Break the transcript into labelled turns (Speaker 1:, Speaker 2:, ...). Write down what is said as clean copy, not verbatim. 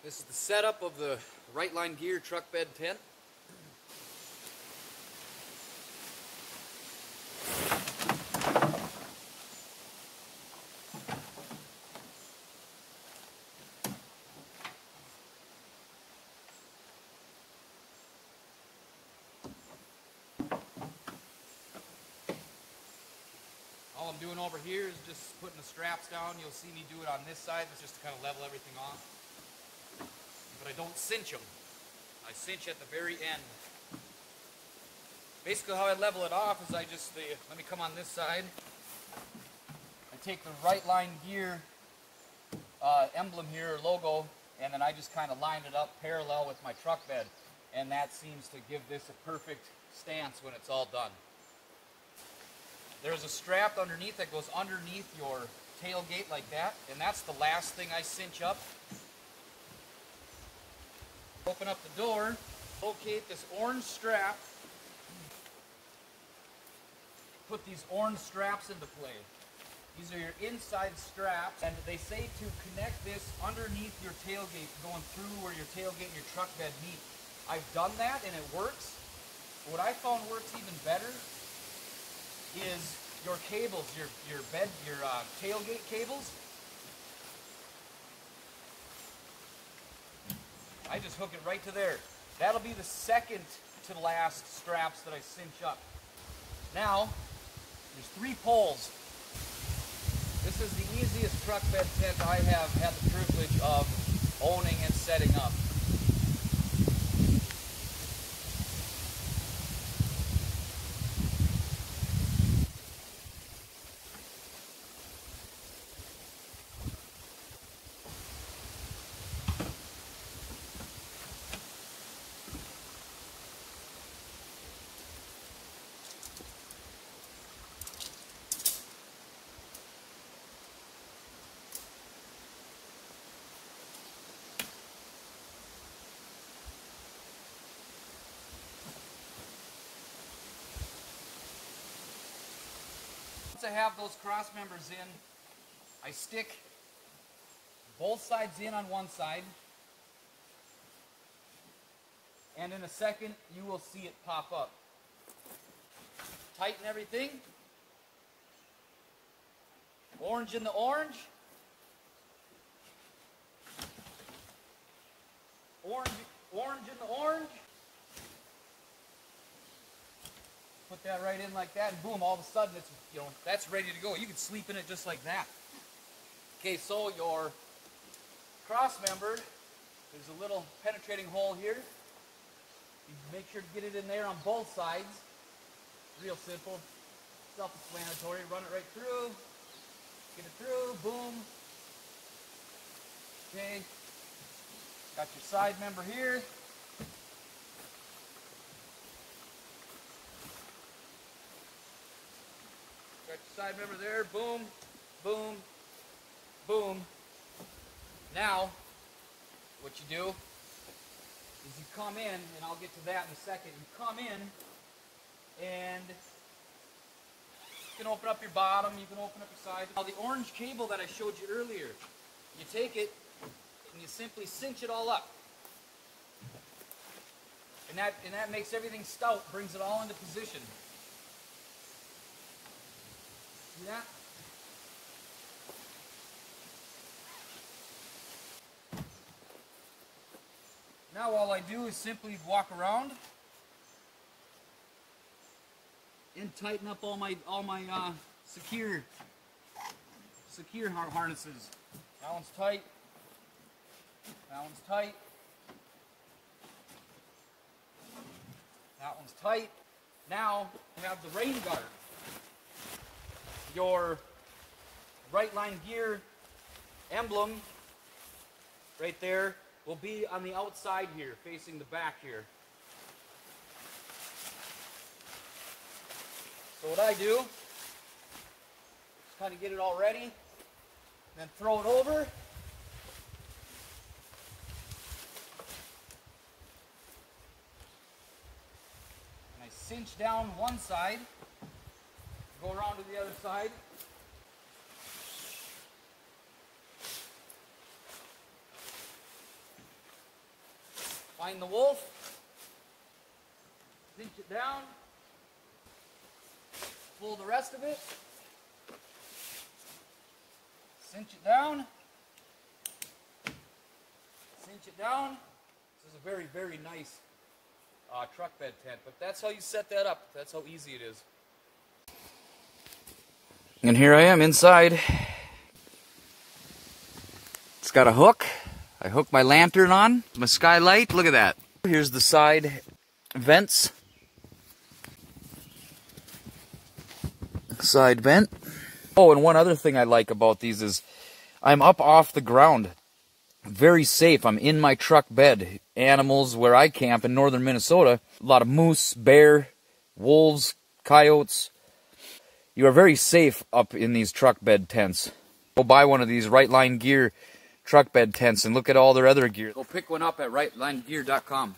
Speaker 1: This is the setup of the Rightline gear truck bed tent. All I'm doing over here is just putting the straps down. You'll see me do it on this side. It's just to kind of level everything off. But I don't cinch them. I cinch at the very end. Basically how I level it off is let me come on this side. I take the Rightline gear emblem here, or logo, and then I just kind of line it up parallel with my truck bed. And that seems to give this a perfect stance when it's all done. There's a strap underneath that goes underneath your tailgate like that, and that's the last thing I cinch up. Open up the door, locate this orange strap, put these orange straps into play. These are your inside straps, and they say to connect this underneath your tailgate, going through where your tailgate and your truck bed meet. I've done that and it works. What I found works even better is your cables, your tailgate cables. I just hook it right to there. That'll be the second to the last straps that I cinch up. Now, there's 3 poles. This is the easiest truck bed tent I have had the privilege of owning and setting up. Once I have those cross members in, I stick both sides in on one side, and in a second you will see it pop up. Tighten everything. Orange in the orange. Orange in the orange. Put that right in like that, and boom, all of a sudden it's, that's ready to go. You can sleep in it just like that. Okay, so your cross member, there's a little penetrating hole here. You make sure to get it in there on both sides. Real simple, self-explanatory. Run it right through, get it through, boom. Okay, got your side member here. Got your side member there, boom, boom, boom. Now, what you do is you come in, and I'll get to that in a second. You come in, and you can open up your bottom, you can open up your side. Now the orange cable that I showed you earlier, you take it, and you simply cinch it all up. And that makes everything stout, brings it all into position. See that? Now all I do is simply walk around and tighten up all my secure harnesses. That one's tight. That one's tight. That one's tight. Now I have the rain guard. Your Rightline gear emblem right there will be on the outside here, facing the back here. So what I do is kind of get it all ready, then throw it over. And I cinch down one side. Go around to the other side. Find the wolf. Cinch it down. Pull the rest of it. Cinch it down. Cinch it down. This is a very, very nice truck bed tent, but that's how you set that up. That's how easy it is. And here I am inside. It's got a hook. I hook my lantern on, my skylight. Look at that. Here's the side vents. Side vent. Oh, and one other thing I like about these is I'm up off the ground. Very safe. I'm in my truck bed. Animals where I camp in northern Minnesota. A lot of moose, bear, wolves, coyotes. You are very safe up in these truck bed tents. Go buy one of these Rightline Gear truck bed tents and look at all their other gear. Go pick one up at rightlinegear.com.